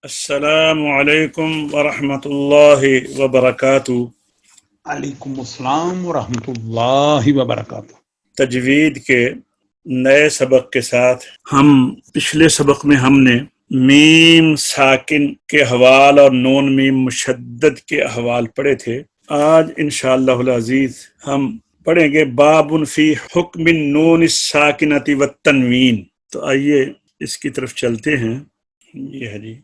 السلام علیکم ورحمۃ اللہ وبرکاتہ۔ علیکم السلام ورحمۃ اللہ وبرکاتہ۔ تجوید کے نئے سبق کے ساتھ پچھلے سبق میں ہم نے میم ساکن کے احوال اور نون میم مشدد کے احوال پڑھے تھے۔ آج انشاءاللہ العزیز ہم پڑھیں گے باب فی حکم النون الساکنۃ والتنوین۔ تو آئیے اس کی طرف چلتے ہیں۔ یہ ہے جی،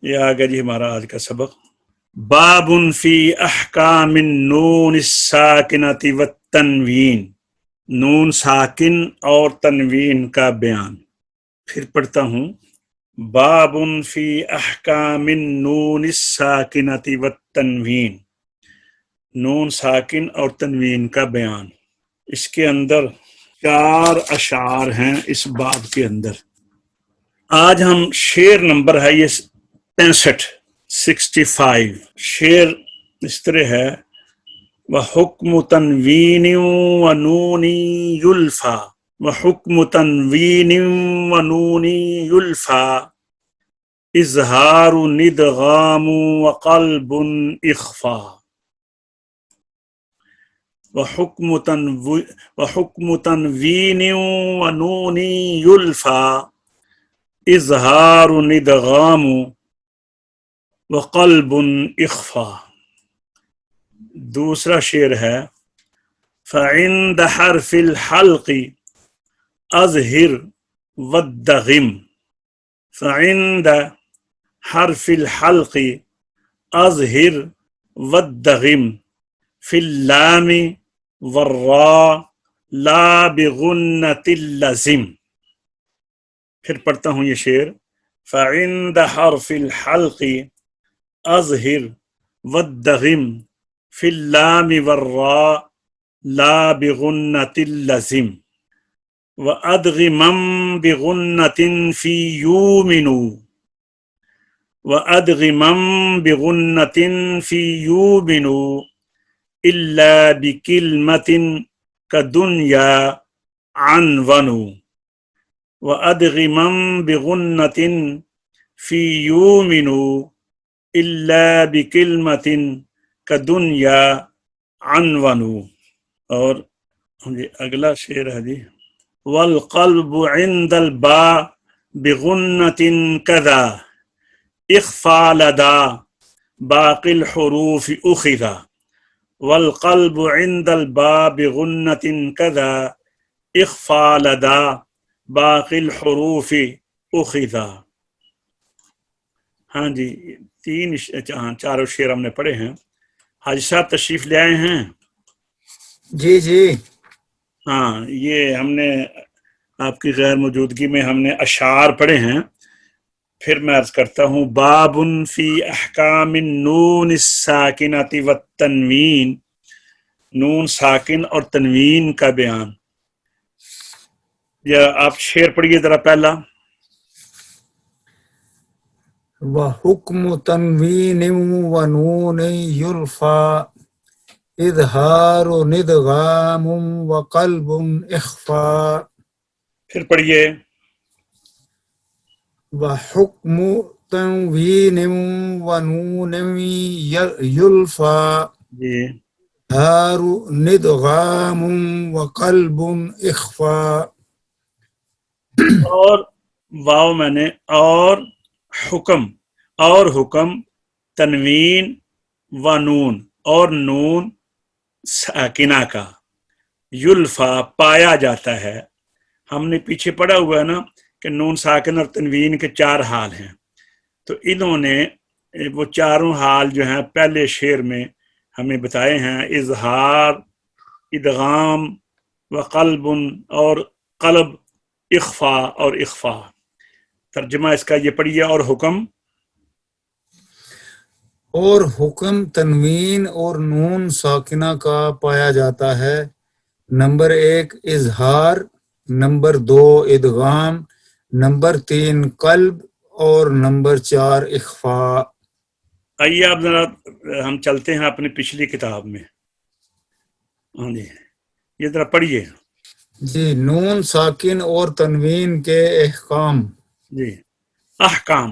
یہ آگا جی ہمارا آج کا سبق۔ باب فی احکام النون الساکنۃ والتنوین، نون ساکن اور تنوین کا بیان۔ پھر پڑھتا ہوں، باب فی احکام النون الساکنۃ والتنوین، نون ساکن اور تنوین کا بیان۔ اس کے اندر 4 اشعار ہیں اس باب کے اندر۔ آج ہم شعر نمبر ہے یہ 65 شعر اس طرح ہے، وَحُکْمُ تَنْوِینٍ وَنُونٍ یُلْفَى، وَحُکْمُ تَنْوِینٍ وَنُونٍ یُلْفَى، اظہار ندغام وقلب اخفا، وحکم تنوین ونون یلفا، اظہار ندغام وقلب اخفا۔ دوسرا شعر ہے، فعند حرف الحلق اظہر والدغم، فعند حرف الحلق اظہر والدغم، فی اللام والراء لا بغنۃ اللزم۔ پھر پڑھتا ہوں یہ شعر، فعند حرف الحلق اظہر والدغم، فی اللام والراء لا بغنۃ اللزم، وادغمم بغنۃ فی یومن، وادغمم بغنۃ فی یومن، الا بکلمۃ کدنیا عنون، وادغمم بغنۃ فی یومن، الا بکلمۃ کدنیا عنون۔ اور اگلا شعر ہے جی، والقلب عند الباء بغنۃ کذا، اخفا لدى باقی الحروف اخذا، والقلب عند الباء بغنۃ کذا، اخفا لدى باقی الحروف اخذا۔ ہاں جی، 4 شعر ہم نے پڑھے ہیں۔ حاجی صاحب تشریف لے آئے ہیں؟ جی جی ہاں، یہ ہم نے آپ کی غیر موجودگی میں ہم نے اشعار پڑھے ہیں۔ پھر میں عرض کرتا ہوں، باب فی احکام النون الساکنۃ والتنوین، نون ساکن اور تنوین کا بیان۔ یا آپ شعر پڑھیے ذرا پہلا۔ وحکم تنوین ونون یلفا، اظہار ندغام وقلب اخفا۔ پھر پڑھیے، وحکم تنوین ونون یلفا، جی، اظہار ندغام وقلب اخفا۔ اور واو میں نے اور حکم تنوین و نون اور نون ساکنہ کا، یلفا پایا جاتا ہے۔ ہم نے پیچھے پڑھا ہوا ہے نا کہ نون ساکن اور تنوین کے 4 حال ہیں، تو انہوں نے وہ 4 حال جو ہیں پہلے شعر میں ہمیں بتائے ہیں، اظہار، ادغام و قلب اور قلب، اخفا اور اخفا۔ ترجمہ اس کا یہ پڑھیے، اور حکم تنوین اور نون ساکنہ کا پایا جاتا ہے۔ نمبر 1 اظہار، نمبر 2 ادغام، نمبر 3 قلب، اور نمبر 4 اخفا۔ آئیے آپ ذرا ہم چلتے ہیں اپنی پچھلی کتاب میں۔ ہاں جی، یہ ذرا پڑھیے جی، نون ساکن اور تنوین کے احکام۔ جی، احکام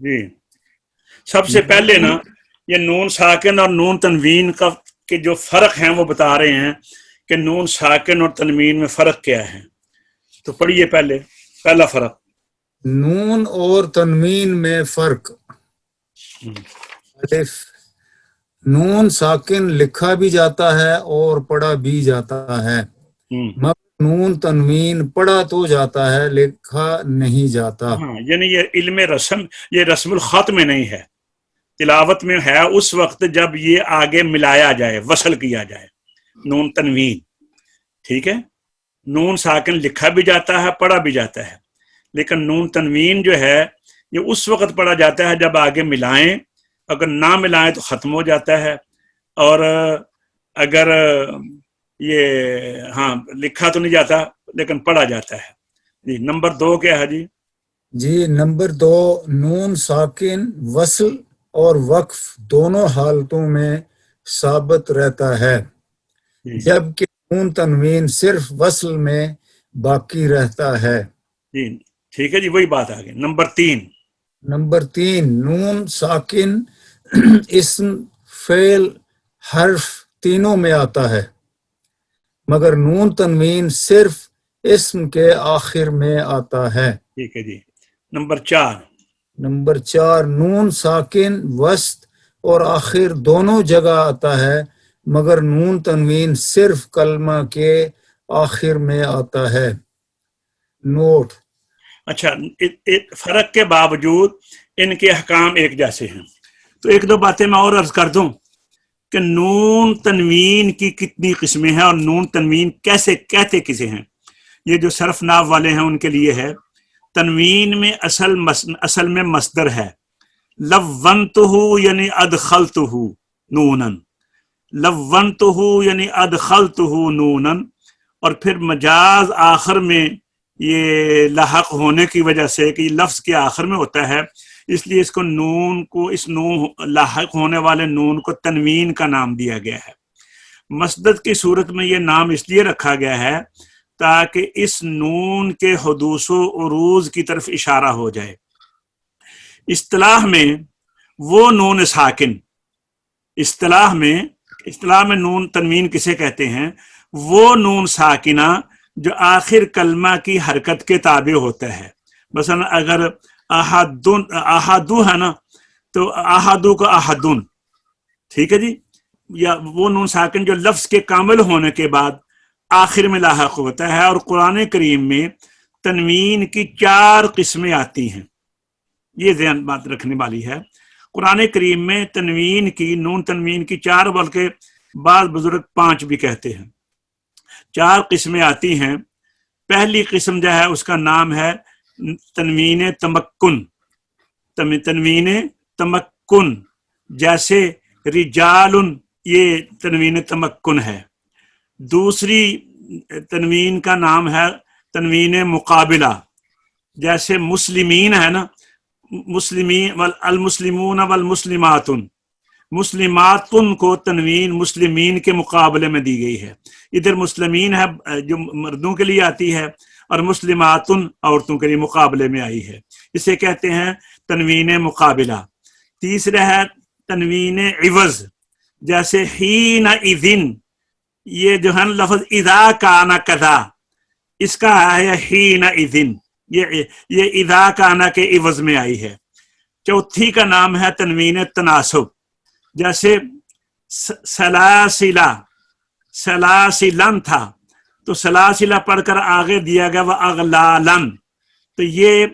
جی سب سے پہلے نا یہ نون ساکن اور نون تنوین کا کے جو فرق ہیں وہ بتا رہے ہیں کہ نون ساکن اور تنوین میں فرق کیا ہے. تو پڑھیے پہلے پہلا فرق. نون اور تنوین میں فرق. الف، نون ساکن لکھا بھی جاتا ہے اور پڑھا بھی جاتا ہے، مگر نون تنوین پڑھا تو جاتا ہے، لکھا نہیں جاتا. ہاں یعنی یہ علم رسم، یہ رسم الخط میں نہیں ہے، تلاوت میں ہے اس وقت جب یہ آگے ملایا جائے، وصل کیا جائے. نون تنوین، ٹھیک ہے، نون ساکن لکھا بھی جاتا ہے پڑھا بھی جاتا ہے، لیکن نون تنوین جو ہے یہ اس وقت پڑھا جاتا ہے جب آگے ملائیں، اگر نہ ملائیں تو ختم ہو جاتا ہے، اور اگر یہ ہاں لکھا تو نہیں جاتا لیکن پڑھا جاتا ہے. جی نمبر 2 کیا ہے جی؟ جی نمبر 2، نون ساکن وصل اور وقف دونوں حالتوں میں ثابت رہتا ہے، جبکہ نون تنوین صرف وصل میں باقی رہتا ہے. جی ٹھیک ہے جی، وہی بات آگے. نمبر 3، نون ساکن اسم، فعل، حرف تینوں میں آتا ہے، مگر نون تنوین صرف اسم کے آخر میں آتا ہے. ٹھیک ہے جی. نمبر 4، نون ساکن وسط اور آخر دونوں جگہ آتا ہے، مگر نون تنوین صرف کلمہ کے آخر میں آتا ہے. نوٹ. اچھا، فرق کے باوجود ان کے احکام ایک جیسے ہیں. تو ایک دو باتیں میں اور عرض کر دوں کہ نون تنوین کی کتنی قسمیں ہیں اور نون تنوین کیسے کہتے کسے ہیں. یہ جو صرف ناو والے ہیں ان کے لیے ہے. تنوین میں اصل میں مصدر ہے، لونتہ یعنی ادخلتہ نونن، لونتہ یعنی ادخلتہ نونن، اور پھر مجاز آخر میں یہ لاحق ہونے کی وجہ سے کہ یہ لفظ کے آخر میں ہوتا ہے، اس لیے اس کو نون کو، اس نون لاحق ہونے والے نون کو تنوین کا نام دیا گیا ہے. مسدد کی صورت میں یہ نام اس لیے رکھا گیا ہے تاکہ اس نون کے حدوث و عروض کی طرف اشارہ ہو جائے. اصطلاح میں وہ نون ساکن، اصطلاح میں نون تنوین کسے کہتے ہیں؟ وہ نون ساکنہ جو آخر کلمہ کی حرکت کے تابع ہوتا ہے. مثلا اگر احدو ہے نا تو احدو کا احدن، ٹھیک ہے جی. یا وہ نون ساکن جو لفظ کے کامل ہونے کے بعد آخر میں لاحق ہوتا ہے. اور قرآن کریم میں تنوین کی 4 قسمیں آتی ہیں، یہ ذہن بات رکھنے والی ہے. قرآن کریم میں تنوین کی، نون تنوین کی 4 بلکہ بعض بزرگ 5 بھی کہتے ہیں، 4 قسمیں آتی ہیں. پہلی قسم جو ہے اس کا نام ہے تنوین تمکن. تنوین تمکن جیسے رجال، یہ تنوین تمکن ہے. دوسری تنوین کا نام ہے تنوین مقابلہ، جیسے مسلمین ہے نا، مسلمین المسلمون والمسلمات، مسلماتن کو تنوین مسلمین کے مقابلے میں دی گئی ہے. ادھر مسلمین ہے جو مردوں کے لیے آتی ہے اور مسلماتن عورتوں کے لیے مقابلے میں آئی ہے، اسے کہتے ہیں تنوین مقابلہ. تیسرا ہے تنوین عوض، جیسے حین اذن، یہ جو ہے لفظ اذا کانا کذا، اس کا ہے حین اذن، یہ اذا کانا کے عوض میں آئی ہے. چوتھی کا نام ہے تنوین تناسب، جیسے سلاسلہ، سلاسلن تھا تو سلاسلہ پڑھ کر آگے دیا گیا وہ اغلالن، تو یہ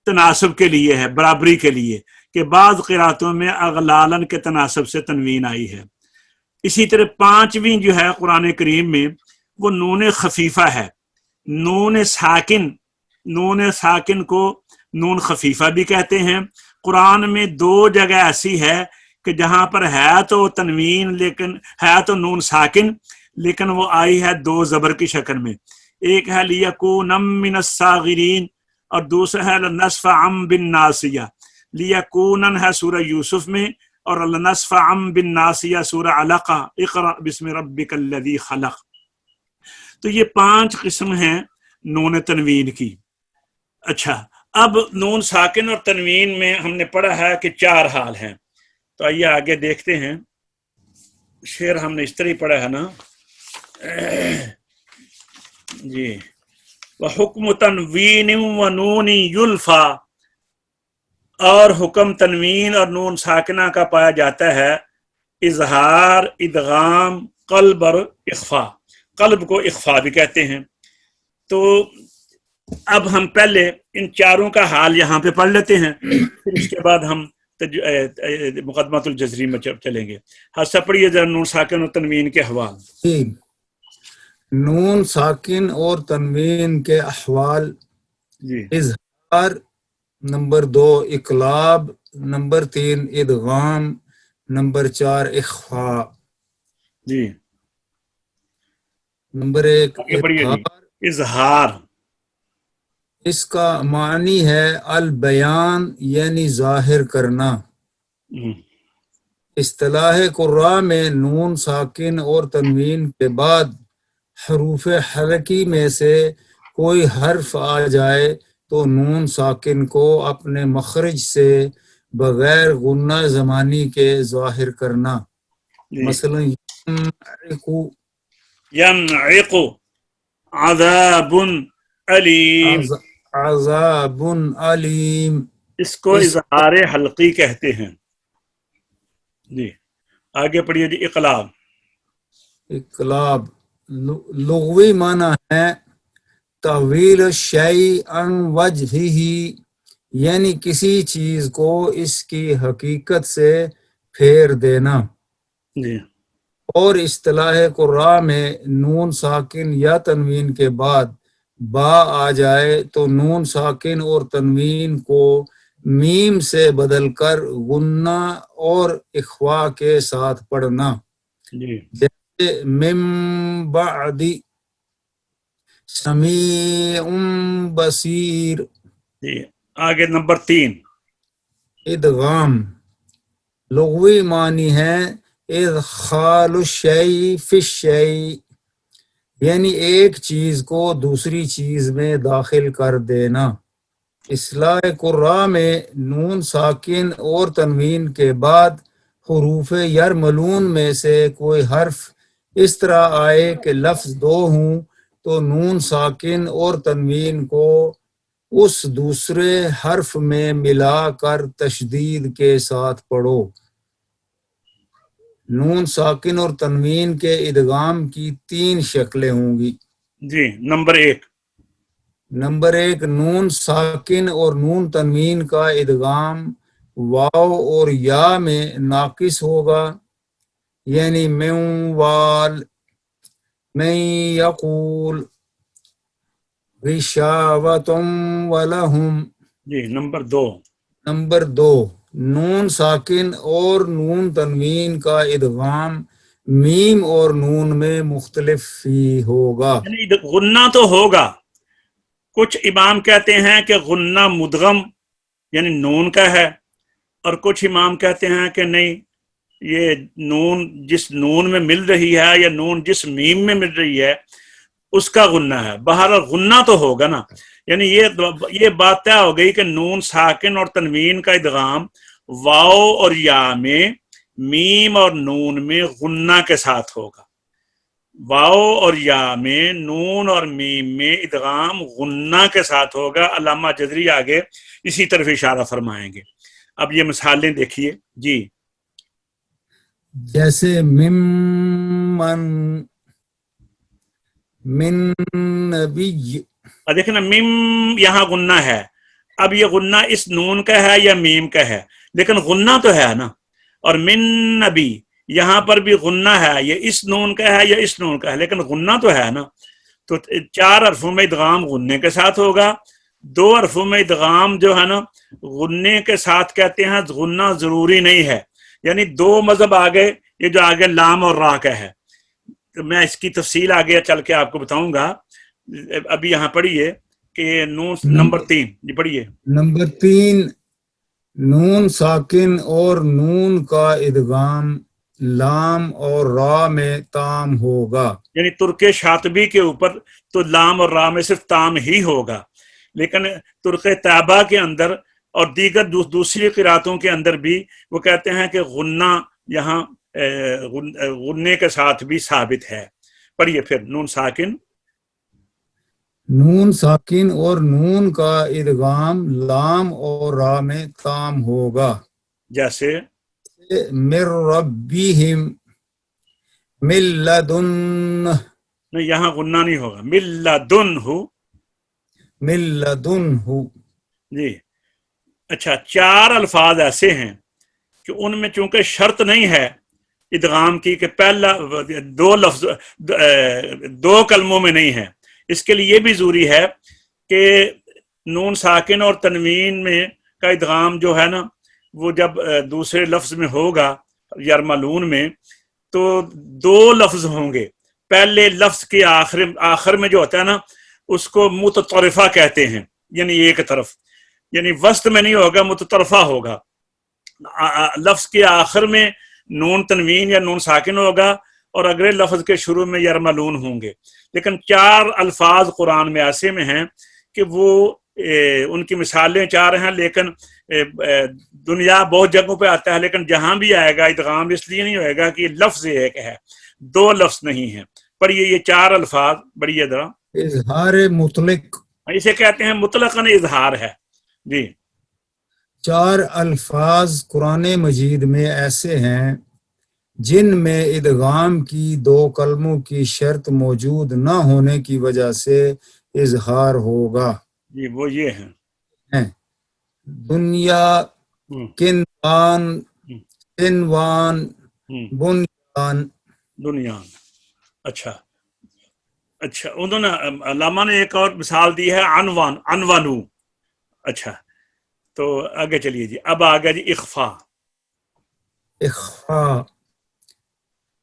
تناسب کے لیے ہے، برابری کے لیے، کہ بعض قراتوں میں اغلالن کے تناسب سے تنوین آئی ہے. اسی طرح 5ویں جو ہے قرآن کریم میں وہ نون خفیفہ ہے. نون ساکن کو نون خفیفہ بھی کہتے ہیں. قرآن میں 2 جگہ ایسی ہے کہ جہاں پر ہے تو تنوین لیکن ہے تو نون ساکن، لیکن وہ آئی ہے 2 زبر کی شکل میں. ایک ہے لیکونم من الصاغرین اور دوسرا ہے لنصفعم بالناصیہ. لیکونن ہے سورہ یوسف میں، اور لنصفعم بالناصیہ سورہ علقہ اقرأ بسم ربک الذی خلق. تو یہ 5 قسم ہیں نون تنوین کی. اچھا، اب نون ساکن اور تنوین میں ہم نے پڑھا ہے کہ 4 حال ہیں، تو آئیے آگے دیکھتے ہیں. شعر ہم نے اس طرح پڑھا ہے نا جی. وحکم تنوین و نون یلفا، اور حکم تنوین اور نون ساکنہ کا پایا جاتا ہے اظہار، ادغام، قلب اور اخفا. قلب کو اخفا بھی کہتے ہیں. تو اب ہم پہلے ان چاروں کا حال یہاں پہ پڑھ لیتے ہیں، پھر اس کے بعد ہم مقدمۃ الجزری میں چلیں گے. حادثہ پڑھیے ذرا نون ساکن اور تنوین کے حوال. نون ساکن اور تنوین کے احوال. جی. اظہار، نمبر 2 اقلاب، نمبر 3 ادغام، نمبر 4 اخفا. جی. نمبر 1 اظہار. اظہار اس کا معنی ہے البیان، یعنی ظاہر کرنا. اصطلاح قراء میں نون ساکن اور تنوین کے بعد حروف حرکی میں سے کوئی حرف آ جائے تو نون ساکن کو اپنے مخرج سے بغیر غنہ زمانی کے ظاہر کرنا. مثلا ینعق عذاب علیم، عذاب علیم، اس کو اظہار حلقی کہتے ہیں. جی. آگے پڑھیے جی. اقلاب. اقلاب لغوی معنی ہے تحویل الشیء عن وجہہ، یعنی کسی چیز کو اس کی حقیقت سے پھیر دینا. جی. اور اصطلاح قراء میں نون ساکن یا تنوین کے بعد با آ جائے تو نون ساکن اور تنوین کو میم سے بدل کر غنہ اور اخوا کے ساتھ پڑھنا. جی. جیسے من بعد سمیع بصیر. جی. آگے نمبر 3 ادغام لغوی معنی ہے ادخال الشیء فی الشیء، یعنی ایک چیز کو دوسری چیز میں داخل کر دینا. اصطلاح قراء میں نون ساکن اور تنوین کے بعد حروف یرملون میں سے کوئی حرف اس طرح آئے کہ لفظ 2 ہوں تو نون ساکن اور تنوین کو اس دوسرے حرف میں ملا کر تشدید کے ساتھ پڑھو. نون ساکن اور تنوین کے ادغام کی 3 شکلیں ہوں گی. جی. نمبر 1 نون ساکن اور نون تنوین کا ادغام واو اور یا میں ناقص ہوگا، یعنی من وال، من یقول، غشاوۃ ولہم. جی. نمبر 2 نون ساکن اور نون تنوین کا ادغام میم اور نون میں مختلف ہی ہوگا. یعنی غنہ تو ہوگا. کچھ امام کہتے ہیں کہ غنہ مدغم یعنی نون کا ہے، اور کچھ امام کہتے ہیں کہ نہیں، یہ نون جس نون میں مل رہی ہے یا نون جس میم میں مل رہی ہے اس کا غنہ ہے. بہرحال غنہ تو ہوگا نا. یعنی یہ بات طے ہو گئی کہ نون ساکن اور تنوین کا ادغام واو اور یا میں، میم اور نون میں غنہ کے ساتھ ہوگا. واو اور یا میں، نون اور میم میں ادغام غنہ کے ساتھ ہوگا. علامہ جزری آگے اسی طرف اشارہ فرمائیں گے. اب یہ مثالیں دیکھیے. جی. جیسے ممن، من نبی. دیکھیں نا، میم یہاں غنہ ہے. اب یہ غنہ اس نون کا ہے یا میم کا ہے، لیکن غنہ تو ہے نا. اور من نبی یہاں پر بھی غنہ ہے، یہ اس نون کا ہے یا اس نون کا ہے، لیکن غنہ تو ہے نا. تو 4 حرفوں میں ادغام غنے کے ساتھ ہوگا. 2 حرفوں میں ادغام جو ہے نا غنے کے ساتھ کہتے ہیں غنہ ضروری نہیں ہے. یعنی 2 مذہب آگے، یہ جو آگے لام اور را کا ہے، تو میں اس کی تفصیل آگے چل کے آپ کو بتاؤں گا. ابھی یہاں پڑھیے کہ نون نمبر 3 جی پڑھیے. نمبر 3 نون ساکن اور نون کا ادغام لام اور را میں تام ہوگا. یعنی ترک شاطبی کے اوپر تو لام اور را میں صرف تام ہی ہوگا، لیکن طرق طیبہ کے اندر اور دیگر دوسری قراتوں کے اندر بھی وہ کہتے ہیں کہ غنہ یہاں غنے کے ساتھ بھی ثابت ہے. پڑھیے پھر نون ساکن. نون ساکن اور نون کا ادغام لام اور را میں تام ہوگا. جیسے من ربہم من لدن، نہیں یہاں غنہ نہیں ہوگا، من لدنہ. من لدنہ. جی اچھا، 4 الفاظ ایسے ہیں کہ ان میں چونکہ شرط نہیں ہے ادغام کی کہ پہلا 2 لفظ 2 کلموں میں نہیں ہے، اس کے لیے یہ بھی ضروری ہے کہ نون ساکن اور تنوین میں کا ادغام جو ہے نا وہ جب دوسرے لفظ میں ہوگا یرملون میں تو 2 لفظ ہوں گے. پہلے لفظ کے آخر میں جو ہوتا ہے نا اس کو متطرفہ کہتے ہیں، یعنی ایک طرف، یعنی وسط میں نہیں ہوگا، متطرفہ ہوگا. لفظ کے آخر میں نون تنوین یا نون ساکن ہوگا اور اگلے لفظ کے شروع میں یرملون ہوں گے. لیکن 4 الفاظ قرآن میں ایسے میں ہیں کہ وہ ان کی مثالیں 4 ہیں، لیکن دنیا بہت جگہوں پہ آتا ہے، لیکن جہاں بھی آئے گا ادغام اس لیے نہیں ہوئے گا کہ لفظ ایک ہے، 2 لفظ نہیں ہیں. پڑھیے یہ 4 الفاظ بڑھیے ذرا. اظہار مطلق، اسے کہتے ہیں مطلقاً اظہار ہے. جی 4 الفاظ قرآن مجید میں ایسے ہیں جن میں ادغام کی 2 کلموں کی شرط موجود نہ ہونے کی وجہ سے اظہار ہوگا. جی وہ یہ ہیں دنیا، کندان، سنوان، بنیان. دنیا. اچھا انہوں نے علامہ نے ایک اور مثال دی ہے عنوان، عنوانو. اچھا تو آگے چلیے جی. اب آگے جی اخفا. اخفا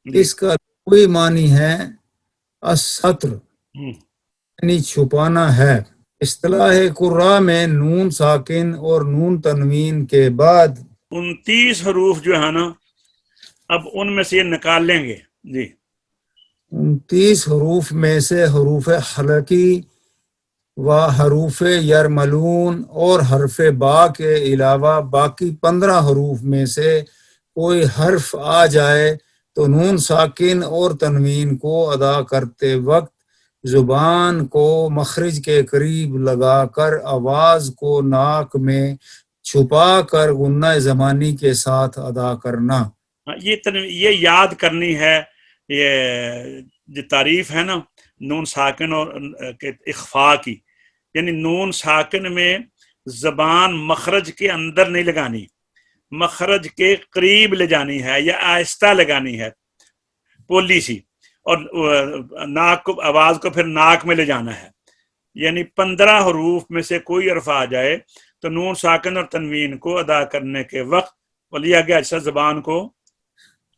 اس کا کوئی معنی ہے الستر، یعنی چھپانا ہے. اصطلاح قراء میں نون ساکن اور نون تنوین کے بعد 29 حروف جو ہے نا اب ان میں سے یہ نکال لیں گے. جی 29 حروف میں سے حروف حلقی و حروف یرملون اور حرف با کے علاوہ باقی 15 حروف میں سے کوئی حرف آ جائے تو نون ساکن اور تنوین کو ادا کرتے وقت زبان کو مخرج کے قریب لگا کر آواز کو ناک میں چھپا کر غنہ زمانی کے ساتھ ادا کرنا. یہ یاد کرنی ہے، یہ جو تعریف ہے نا نون ساکن اور اخفاء کی، یعنی نون ساکن میں زبان مخرج کے اندر نہیں لگانی، مخرج کے قریب لے جانی ہے یا آہستہ لگانی ہے پولی سی، اور ناک کو آواز کو پھر ناک میں لے جانا ہے. یعنی 15 حروف میں سے کوئی حرف آ جائے تو نون ساکن اور تنوین کو ادا کرنے کے وقت لیا گیا اچھا زبان کو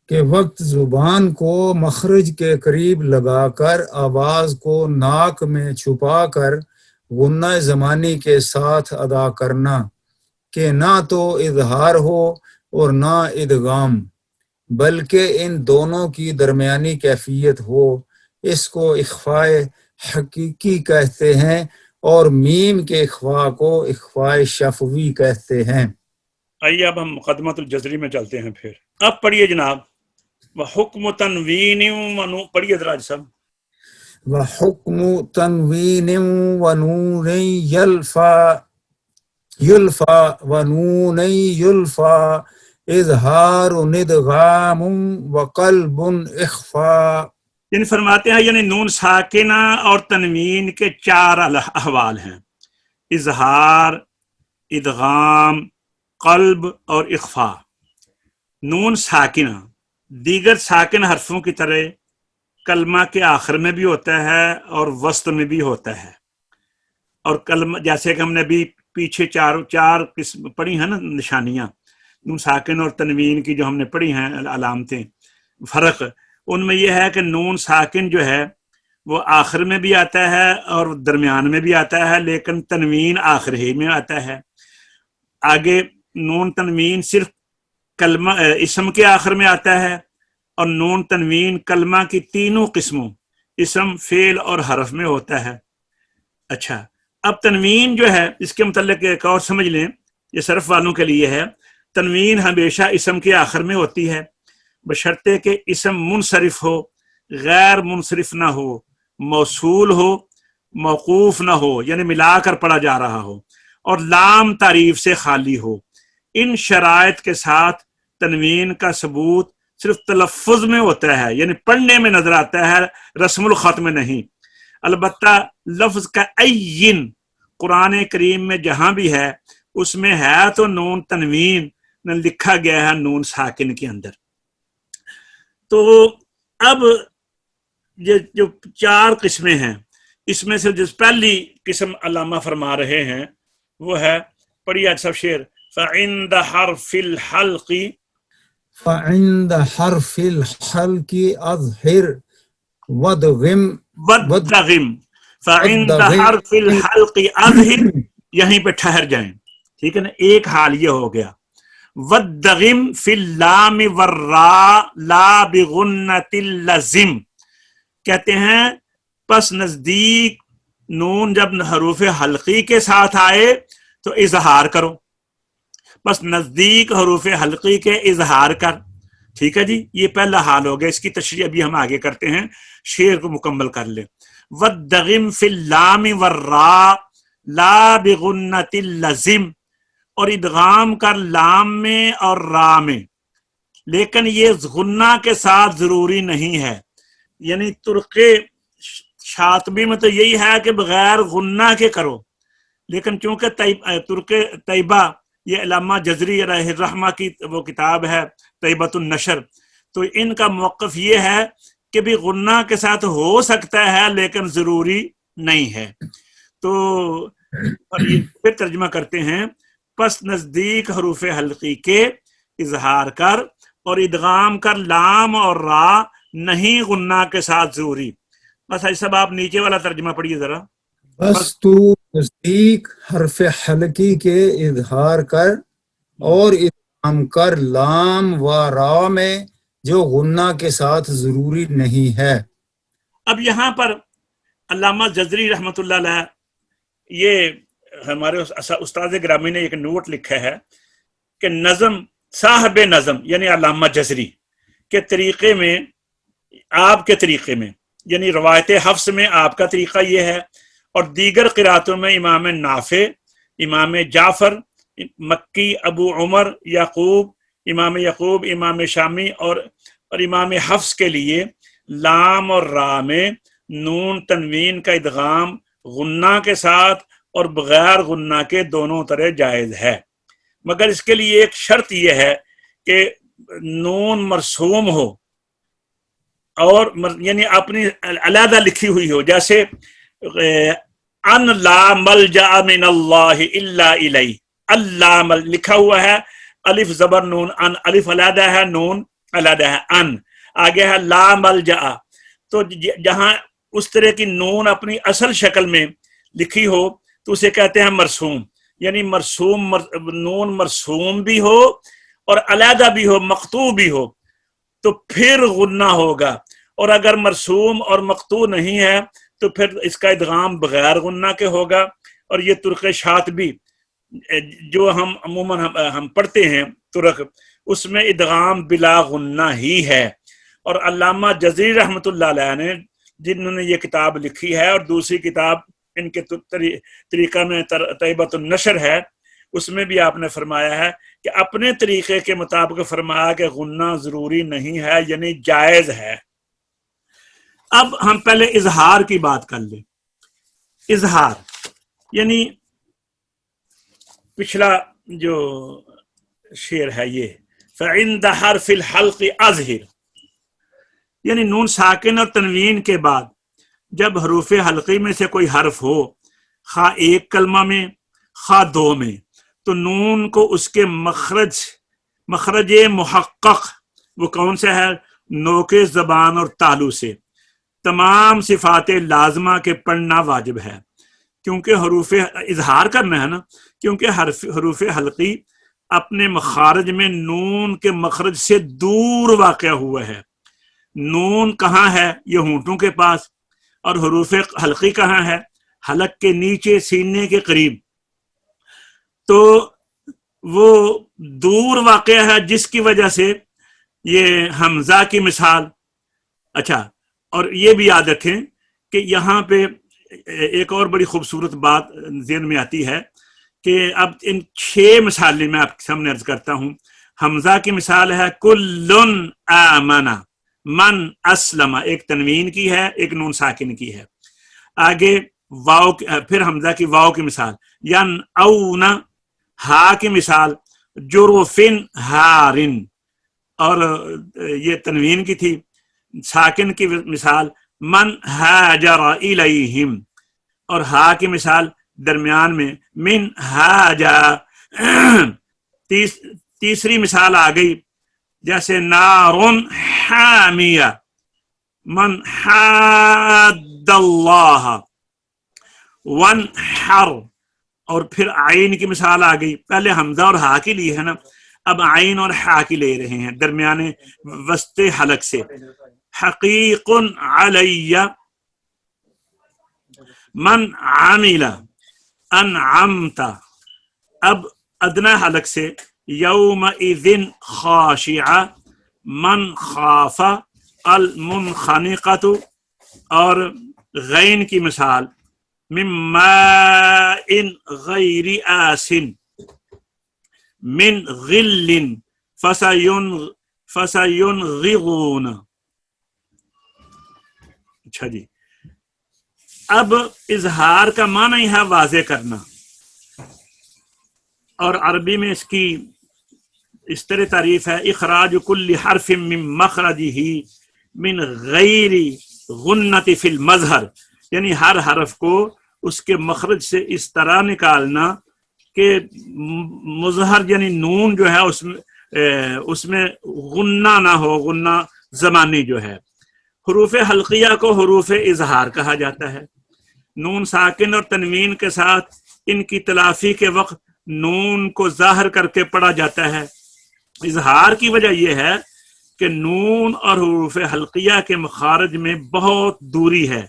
کے وقت زبان کو مخرج کے قریب لگا کر آواز کو ناک میں چھپا کر غنہ زمانی کے ساتھ ادا کرنا کہ نہ تو اظہار ہو اور نہ ادغام، بلکہ ان دونوں کی درمیانی کیفیت ہو. اس کو اخفاء حقیقی کہتے ہیں اور میم کے اخفاء کو اخفاء شفوی کہتے ہیں. آئیے اب ہم مقدمۃ الجزری میں چلتے ہیں. پھر اب پڑھیے جناب وحکم تنوین ونون. پڑھیے ذرا صاحب. وحکم تنوین ونون یلفا ونون یلفا اظہار ادغام وقلب اخفاء. یعنی فرماتے ہیں یعنی نون ساکنہ اور تنوین کے 4 احوال ہیں، اظہار، ادغام، قلب اور اخفاء. نون ساکنہ دیگر ساکن حرفوں کی طرح کلمہ کے آخر میں بھی ہوتا ہے اور وسط میں بھی ہوتا ہے. اور کلمہ جیسے کہ ہم نے بھی پیچھے چار قسم پڑھی ہیں نا نشانیاں نون ساکن اور تنوین کی جو ہم نے پڑھی ہیں علامتیں، فرق ان میں یہ ہے کہ نون ساکن جو ہے وہ آخر میں بھی آتا ہے اور درمیان میں بھی آتا ہے، لیکن تنوین آخر ہی میں آتا ہے. آگے نون تنوین صرف کلمہ اسم کے آخر میں آتا ہے اور نون تنوین کلمہ کی تینوں قسموں اسم، فعل اور حرف میں ہوتا ہے. اچھا اب تنوین جو ہے اس کے متعلق ایک اور سمجھ لیں، یہ صرف والوں کے لیے ہے، تنوین ہمیشہ اسم کے آخر میں ہوتی ہے بشرطے کہ اسم منصرف ہو، غیر منصرف نہ ہو، موصول ہو، موقوف نہ ہو یعنی ملا کر پڑھا جا رہا ہو، اور لام تعریف سے خالی ہو۔ ان شرائط کے ساتھ تنوین کا ثبوت صرف تلفظ میں ہوتا ہے، یعنی پڑھنے میں نظر آتا ہے، رسم الخط میں نہیں۔ البتہ لفظ کا عین قرآن کریم میں جہاں بھی ہے اس میں ہے تو نون تنوین نہ لکھا گیا ہے نون ساکن کے اندر۔ تو اب یہ جو 4 قسمیں ہیں اس میں سے جس پہلی قسم علامہ فرما رہے ہیں وہ ہے، پڑھیے آج سب شعر، فعند حرف الحلق فعند حرف الحلق اظہر وادغم ودغم، فعند حرف الحلق اظہر، یہیں پہ ٹھہر جائیں، ٹھیک ہے نا، ایک حال یہ ہو گیا۔ ودغم فی اللام والراء لا بغنۃ اللزم، کہتے ہیں پس نزدیک نون جب حروف حلقی کے ساتھ آئے تو اظہار کرو، بس نزدیک حروف حلقی کے اظہار کر، ٹھیک ہے جی، یہ پہلا حال ہو گیا۔ اس کی تشریح ابھی ہم آگے کرتے ہیں، شعر کو مکمل کر لیں۔ وَالدَّغِمْ فِي اللَّامِ وَالرَّاءِ لَا بِغُنَّةِ اللَّزِمْ، اور ادغام کر لام میں اور را میں، لیکن یہ غنہ کے ساتھ ضروری نہیں ہے، یعنی ترک شاطبی میں تو یہی ہے کہ بغیر غنہ کے کرو، لیکن چونکہ ترک طیبہ یہ علامہ جزری علیہ الرحمہ کی وہ کتاب ہے طیبۃ النشر، تو ان کا موقف یہ ہے کہ بھی غنہ کے ساتھ ہو سکتا ہے لیکن ضروری نہیں ہے۔ تو پھر ترجمہ کرتے ہیں، پس نزدیک حروف حلقی کے اظہار کر اور ادغام کر لام اور را، نہیں غنہ کے ساتھ ضروری۔ بس ایسا آپ نیچے والا ترجمہ پڑھیے ذرا۔ بس تو نزدیک حرف حلقی کے اظہار کر اور ادغام کر لام و را میں جو غنہ کے ساتھ ضروری نہیں ہے۔ اب یہاں پر علامہ جزری رحمۃ اللہ علیہ، یہ ہمارے استاد گرامی نے ایک نوٹ لکھا ہے کہ نظم، صاحب نظم یعنی علامہ جزری کے طریقے میں، آپ کے طریقے میں، یعنی روایت حفص میں آپ کا طریقہ یہ ہے، اور دیگر قراتوں میں امام نافع، امام جعفر مکی، ابو عمر یعقوب، امام شامی اور امام حفص کے لیے لام اور را میں نون تنوین کا ادغام غنہ کے ساتھ اور بغیر غنہ کے دونوں طرح جائز ہے، مگر اس کے لیے ایک شرط یہ ہے کہ نون مرسوم ہو اور یعنی اپنی علیحدہ لکھی ہوئی ہو، جیسے ان لا ملجأ من اللہ الا الیہ، اللہ لکھا ہوا ہے، الف زبر نون ان، الف علیحدہ ہے، نون علیحدہ ہے، ان آگے ہے لا ملجأ، تو جہاں اس طرح کی نون اپنی اصل شکل میں لکھی ہو تو اسے کہتے ہیں مرسوم، یعنی مرسوم نون مرسوم بھی ہو اور علیحدہ بھی ہو، مقطوع بھی ہو تو پھر غنہ ہوگا، اور اگر مرسوم اور مقطوع نہیں ہے تو پھر اس کا ادغام بغیر غنہ کے ہوگا۔ اور یہ ترک شاطبی جو ہم عموماً ہم پڑھتے ہیں ترک، اس میں ادغام بلا غنہ ہی ہے۔ اور علامہ جزری رحمۃ اللہ علیہ نے جنہوں نے یہ کتاب لکھی ہے، اور دوسری کتاب ان کے طریقہ میں طیبۃ النشر ہے، اس میں بھی آپ نے فرمایا ہے کہ اپنے طریقے کے مطابق فرمایا کہ غنہ ضروری نہیں ہے، یعنی جائز ہے۔ اب ہم پہلے اظہار کی بات کر لیں۔ اظہار یعنی پچھلا جو شعر ہے یہ فعند حرف الحلق اظہر، یعنی نون ساکن اور تنوین کے بعد جب حروف حلقی میں سے کوئی حرف ہو، خواہ ایک کلمہ میں خواہ دو میں، تو نون کو اس کے مخرج محقق، وہ کون سا ہے؟ نوکے زبان اور تالو سے تمام صفات لازمہ کے پڑھنا واجب ہے، کیونکہ حروف اظہار کرنا ہے نا، کیونکہ حروف حلقی اپنے مخارج میں نون کے مخرج سے دور واقع ہوا ہے۔ نون کہاں ہے؟ یہ ہونٹوں کے پاس، اور حروف حلقی کہاں ہے؟ حلق کے نیچے سینے کے قریب، تو وہ دور واقع ہے جس کی وجہ سے یہ حمزہ کی مثال. اچھا، اور یہ بھی یاد رکھیں کہ یہاں پہ ایک اور بڑی خوبصورت بات ذہن میں آتی ہے کہ اب ان 6 مثالیں میں آپ کے سامنے عرض کرتا ہوں. حمزہ کی مثال ہے کلن آمنا، من اسلم، ایک تنوین کی ہے، ایک نون ساکن کی ہے. آگے واو، پھر حمزہ کی واو کی مثال ین اونا، ہا کی مثال جروفن ہارن، اور یہ تنوین کی تھی. ساکن کی مثال من ہاجر الیہم، اور ہا کی مثال درمیان میں من ہاجا. تیسری مثال آ گئی جیسے نارن حامیہ، من حاد اللہ، ون حر. اور پھر عین کی مثال آ گئی. پہلے حمزہ اور ہا کی لی ہے نا، اب عین اور ہا کی لے رہے ہیں درمیانے وسط حلق سے. حقیق علی من عامل انعمت. اب ادنا حلق سے یومئذ خاشعہ من خاف المنخنقۃ. اور غین کی مثال من ماء غیر آسن من غل فسینغرون. اچھا جی، اب اظہار کا معنی ہے واضح کرنا، اور عربی میں اس کی اس طرح تعریف ہے اخراج کل حرف من مخرجہ من غیر غنۃ فی المظہر، یعنی ہر حرف کو اس کے مخرج سے اس طرح نکالنا کہ مظہر یعنی نون جو ہے اس میں غنہ نہ ہو، غنہ زمانی جو ہے. حروف حلقیہ کو حروف اظہار کہا جاتا ہے. نون ساکن اور تنوین کے ساتھ ان کی تلافی کے وقت نون کو ظاہر کر کے پڑھا جاتا ہے. اظہار کی وجہ یہ ہے کہ نون اور حروف حلقیہ کے مخارج میں بہت دوری ہے،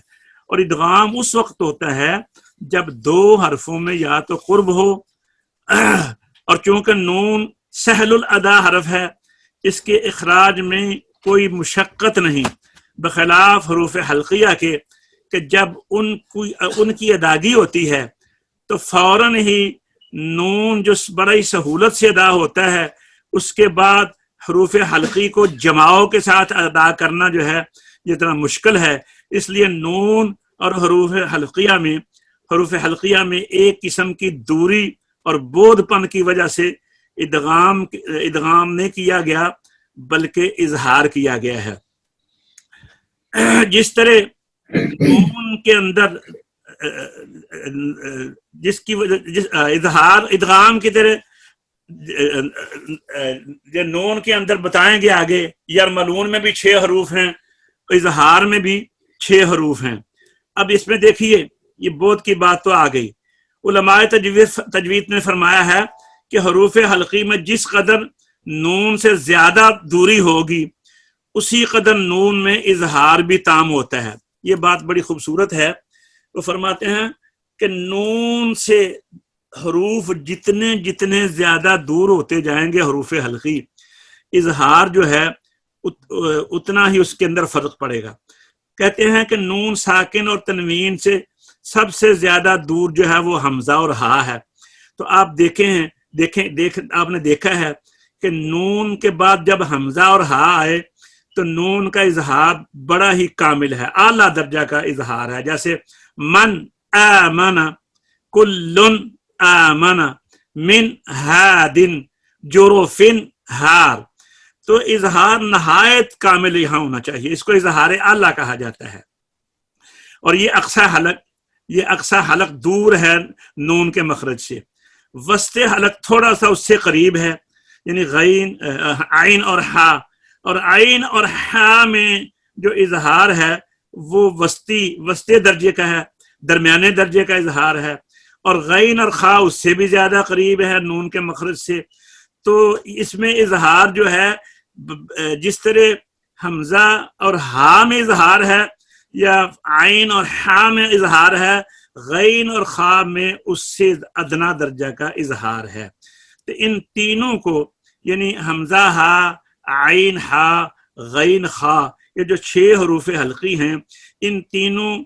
اور ادغام اس وقت ہوتا ہے جب 2 حرفوں میں یا تو قرب ہو، اور چونکہ نون سہل الادا حرف ہے اس کے اخراج میں کوئی مشقت نہیں، بخلاف حروف حلقیہ کے کہ جب ان کی ادائیگی ہوتی ہے تو فوراً ہی نون جو بڑی سہولت سے ادا ہوتا ہے، اس کے بعد حروف حلقی کو جماؤ کے ساتھ ادا کرنا جو ہے یہ اتنا مشکل ہے. اس لیے نون اور حروف حلقیہ میں ایک قسم کی دوری اور بودھ پن کی وجہ سے ادغام نہیں کیا گیا بلکہ اظہار کیا گیا ہے. جس طرح نون کے اندر ادغام کی طرح نون کے اندر بتائیں گے آگے، یرملون میں بھی 6 حروف ہیں، اظہار میں بھی 6 حروف ہیں. اب اس میں دیکھیے یہ بودھ کی بات تو آ گئی. علماء تجوید نے فرمایا ہے کہ حروف حلقی میں جس قدر نون سے زیادہ دوری ہوگی اسی قدر نون میں اظہار بھی تام ہوتا ہے. یہ بات بڑی خوبصورت ہے. وہ فرماتے ہیں کہ نون سے حروف جتنے زیادہ دور ہوتے جائیں گے حروف حلقی، اظہار جو ہے اتنا ہی اس کے اندر فرق پڑے گا. کہتے ہیں کہ نون ساکن اور تنوین سے سب سے زیادہ دور جو ہے وہ حمزہ اور ہا ہے. تو آپ آپ نے دیکھا ہے کہ نون کے بعد جب حمزہ اور ہا آئے تو نون کا اظہار بڑا ہی کامل ہے، اعلیٰ درجہ کا اظہار ہے. جیسے من آمن، کلن آمن، من ہادن، جروفن ہار. تو اظہار نہایت کامل یہاں ہونا چاہیے، اس کو اظہار اعلیٰ کہا جاتا ہے. اور یہ اقصی حلق دور ہے نون کے مخرج سے، وسط حلق تھوڑا سا اس سے قریب ہے، یعنی عین اور ہا. اور عین اور ہا میں جو اظہار ہے وہ وسطی درجے کا ہے، درمیانے درجے کا اظہار ہے. اور غین اور خا اس سے بھی زیادہ قریب ہے نون کے مخرج سے. تو اس میں اظہار جو ہے جس طرح حمزہ اور ہا میں اظہار ہے یا عین اور ہا میں اظہار ہے، غین اور خا میں اس سے ادنا درجہ کا اظہار ہے. تو ان تینوں کو یعنی حمزہ ہا، عین ہا، غین خا، یہ جو 6 حروف حلقی ہیں، ان تینوں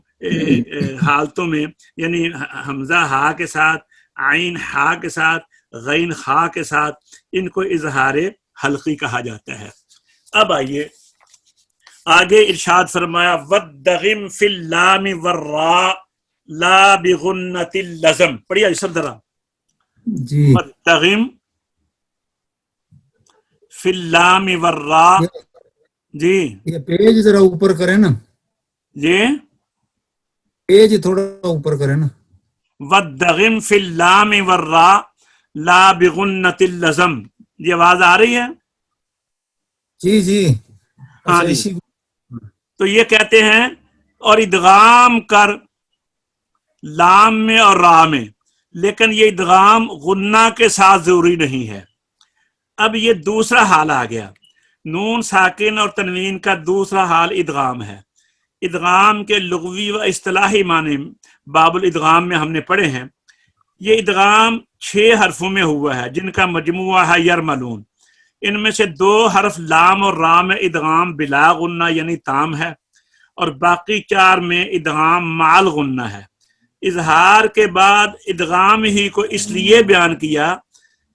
حالتوں میں یعنی حمزہ ہا کے ساتھ، عین ہا کے ساتھ، غین خا کے ساتھ، ان کو اظہار حلقی کہا جاتا ہے. اب آئیے آگے ارشاد فرمایا وَالدَّغِمْ فِي اللَّامِ وَالرَّاءِ لَا بِغُنَّةِ اللَّزَمْ. پڑھیے سب ذرا. جی وَالدَّغِمْ فِي اللَّامِ وَالرَّاءِ. جی یہ پیج ذرا اوپر کریں نا، جی پیج تھوڑا اوپر کریں نا. وَالدَّغِمْ فِي اللَّامِ وَالرَّاءِ لَا بِغُنَّةِ اللَّزَمْ. یہ آواز آ رہی ہے؟ جی جی ہاں اچھا جی. اسی تو یہ کہتے ہیں اور ادغام کر لام میں اور را میں، لیکن یہ ادغام غنہ کے ساتھ ضروری نہیں ہے. اب یہ دوسرا حال آ گیا. نون ساکن اور تنوین کا دوسرا حال ادغام ہے. ادغام کے لغوی و اصطلاحی معنی باب الادغام میں ہم نے پڑھے ہیں. یہ ادغام 6 حرفوں میں ہوا ہے جن کا مجموعہ ہے یرملون. ان میں سے 2 حرف لام اور را میں ادغام بلا غنہ یعنی تام ہے، اور باقی 4 میں ادغام مع غنہ ہے. اظہار کے بعد ادغام ہی کو اس لیے بیان کیا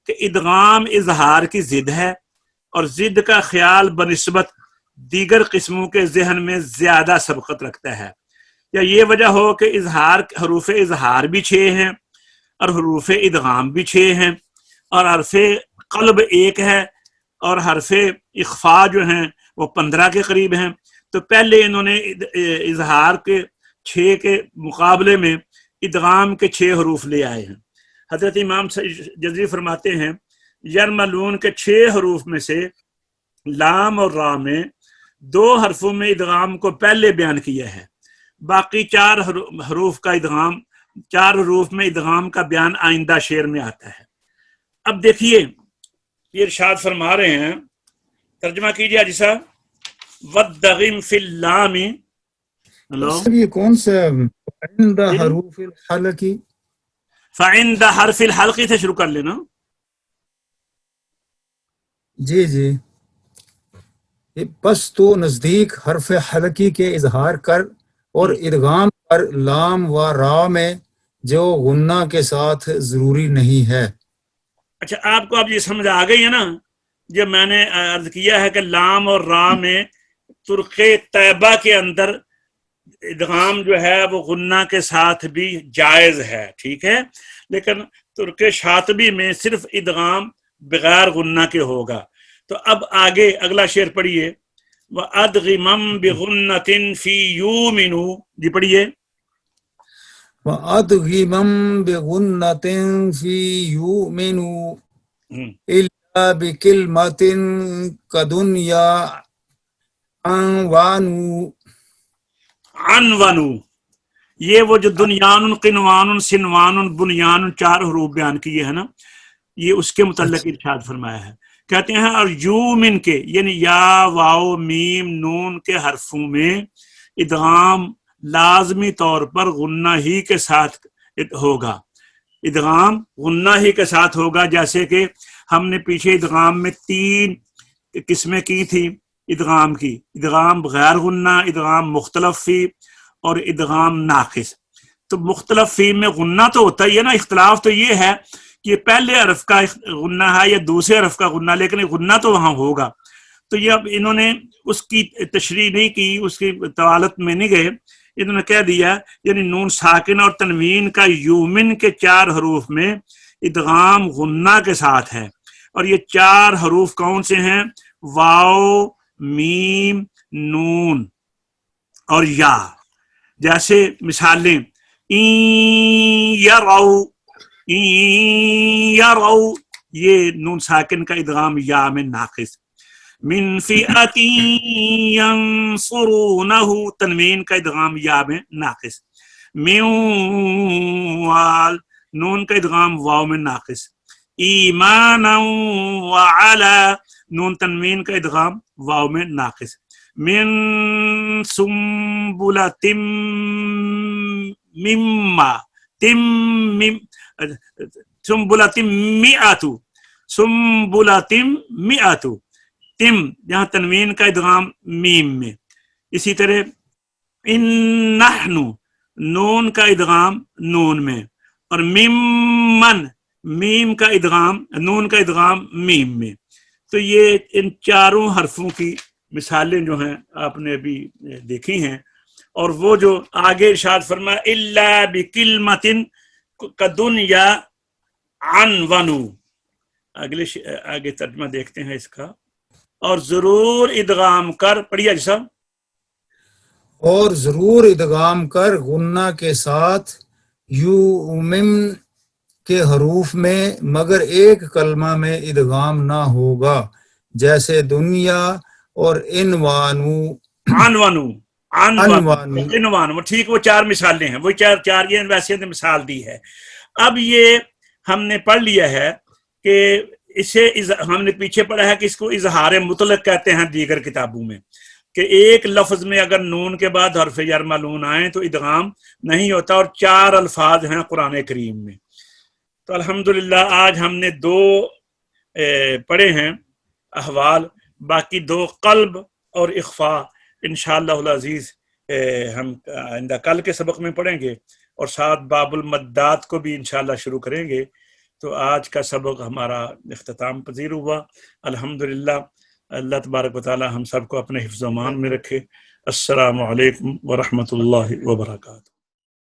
کہ ادغام اظہار کی ضد ہے، اور ضد کا خیال بنسبت دیگر قسموں کے ذہن میں زیادہ سبقت رکھتا ہے. یا یہ وجہ ہو کہ حروف اظہار بھی 6 ہیں اور حروف ادغام بھی 6 ہیں، اور حرف قلب 1 ہے، اور حرف اخفاء جو ہیں وہ 15 کے قریب ہیں. تو پہلے انہوں نے اظہار کے 6 کے مقابلے میں ادغام کے 6 حروف لے آئے ہیں. حضرت امام جزری فرماتے ہیں یرملون کے 6 حروف میں سے لام اور را میں 2 حرفوں میں ادغام کو پہلے بیان کیا ہے، باقی 4 حروف کا ادغام 4 حروف میں ادغام کا بیان آئندہ شعر میں آتا ہے. اب دیکھیے یہ ارشاد فرما رہے ہیں، ترجمہ کیجیے حاجی صاحب. وَالدَّغِمْ فِي اللَّامِ. ہلو یہ کون سا عند حروف الحلقی؟ فعند حرف الحلقی سے شروع کر لینا. جی جی بس تو نزدیک حرف حلقی کے اظہار کر اور ادغام کر لام و را میں جو غنہ کے ساتھ ضروری نہیں ہے. اچھا آپ کو اب یہ سمجھ آ گئی ہے نا جو میں نے عرض کیا ہے کہ لام اور را میں ترک طیبہ کے اندر ادغام جو ہے وہ غنہ کے ساتھ بھی جائز ہے، ٹھیک ہے، لیکن ترک شاطبی میں صرف ادغام بغیر غنہ کے ہوگا. تو اب آگے اگلا شعر پڑھیے. وَأَدْغِمَمْ بِغُنَّةٍ فِي يُؤْمِنُوا. جی پڑھیے. وَأَدْغِمًا بِغُنَّةٍ فِي يُؤْمِنُوا إِلَّا بِكَلْمَةٍ كَدُنْيَا عَنْوَانُوا. عنونو، یہ وہ جو دنیان قنوان سنوان بنیان 4 حروف بیان کیے ہیں نا، یہ اس کے متعلق ارشاد فرمایا ہے. کہتے ہیں اور یومن کے یعنی یا واو میم نون کے حرفوں میں ادغام لازمی طور پر غنہ ہی کے ساتھ ہوگا. ادغام غنہ ہی کے ساتھ ہوگا، جیسے کہ ہم نے پیچھے ادغام میں 3 قسمیں کی تھی ادغام کی: ادغام غیر غنہ، ادغام مختلف فی اور ادغام ناقص. تو مختلف فی میں غنہ تو ہوتا ہی ہے نا، اختلاف تو یہ ہے کہ یہ پہلے حرف کا غنہ ہے یا دوسرے حرف کا غنہ، لیکن غنہ تو وہاں ہوگا. تو یہ اب انہوں نے اس کی تشریح نہیں کی، اس کی طوالت میں نہیں گئے، انہوں نے کہہ دیا یعنی نون ساکن اور تنوین کا یومن کے 4 حروف میں ادغام غنہ کے ساتھ ہے. اور یہ 4 حروف کون سے ہیں؟ واو، میم، نون اور یا. جیسے مثالیں یرو، یہ نون ساکن کا ادغام یا میں ناقص. من فئۃ ینصرونہ، تنوین کا ادغام یا میں ناقص. من وال، نون کا ادغام واو میں ناقص. ایمانا وعلا، نون تنوین کا ادغام واو میں ناقص. من سنبلۃ مما تم مم سنبلاتم میاتو سنبلاتم میاتو تم یہاں تنوین کا ادغام میم میں. اسی طرح ان نحنو نون کا ادغام نون میں اور ممن میم کا ادغام نون کا ادغام میم میں. تو یہ ان چاروں حرفوں کی مثالیں جو ہیں آپ نے ابھی دیکھی ہیں. اور وہ جو آگے ارشاد فرمایا الا بکلمۃ کدنیا عنونو، آگے ترجمہ دیکھتے ہیں اس کا. اور ضرور ادغام کر، پڑھیے جیسا. اور ضرور ادغام کر غنہ کے ساتھ یومم کے حروف میں، مگر ایک کلمہ میں ادغام نہ ہوگا، جیسے دنیا اور عنوانو. عنوانو ٹھیک، وہ چار مثالیں ہیں، وہ چار یہ ویسے مثال دی ہے. اب یہ ہم نے پڑھ لیا ہے کہ اسے ہم نے پیچھے پڑھا ہے کہ اس کو اظہار مطلق کہتے ہیں دیگر کتابوں میں، کہ ایک لفظ میں اگر نون کے بعد حرف جر ملون آئیں تو ادغام نہیں ہوتا. اور چار الفاظ ہیں قرآن کریم میں. تو الحمدللہ آج ہم نے 2 پڑھے ہیں احوال، باقی 2 قلب اور اخفاء انشاءاللہ العزیز ہم آئندہ کل کے سبق میں پڑھیں گے، اور ساتھ باب المدات کو بھی انشاءاللہ شروع کریں گے. تو آج کا سبق ہمارا اختتام پذیر ہوا الحمدللہ. اللہ تبارک و تعالی ہم سب کو اپنے حفظ و امان میں رکھے. السلام علیکم ورحمۃ اللہ وبرکاتہ.